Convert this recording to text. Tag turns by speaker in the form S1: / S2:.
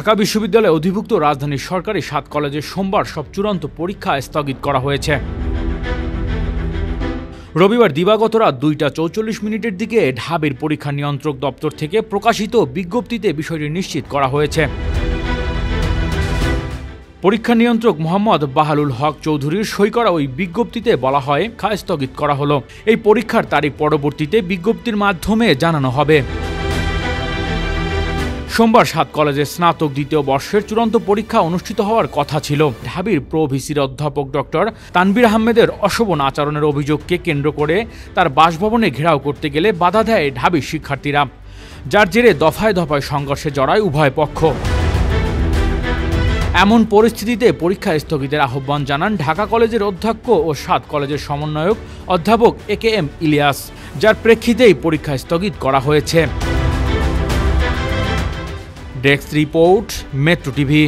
S1: ঢাকা বিশ্ববিদ্যালয়ে অধিভুক্ত রাজধানীর সরকারি ৭ কলেজে সোমবার সব চূড়ান্ত পরীক্ষা স্থগিত করা হয়েছে। রবিবার দিবাগত রাত ২টা ৪৪ দিকে ঢাবির পরীক্ষা নিয়ন্ত্রক দপ্তর থেকে প্রকাশিত বিজ্ঞপ্তিতে বিষয়টি নিশ্চিত করা হয়েছে। পরীক্ষা নিয়ন্ত্রক মোহাম্মদ বাহালুল হক চৌধুরীর সই করা ওই বিজ্ঞপ্তিতে বলা হয় পরীক্ষা স্থগিত করা হলো। এই পরীক্ষার তারিখ পরবর্তীতে বিজ্ঞপ্তির মাধ্যমে জানানো হবে। সোমবার ৭ কলেজের স্নাতক দ্বিতীয় বর্ষের চূড়ান্ত পরীক্ষা অনুষ্ঠিত হওয়ার কথা ছিল। ঢাবির প্রো ভিসির অধ্যাপক ডক্টর তানভীর আহমেদের অশোভন আচরণের অভিযোগকে কেন্দ্র করে তার বাসভবনে ঘেরাও করতে গেলে বাধা দেয় ঢাবির শিক্ষার্থীরা, যার জেরে দফায় দফায় সংঘর্ষে জড়ায় উভয় পক্ষ। এমন পরিস্থিতিতে পরীক্ষা স্থগিতের আহ্বান জানান ঢাকা কলেজের অধ্যক্ষ ও ৭ কলেজের সমন্বয়ক অধ্যাপক AKM ইলিয়াস, যার প্রেক্ষিতেই পরীক্ষা স্থগিত করা হয়েছে। Desk report, metro TV.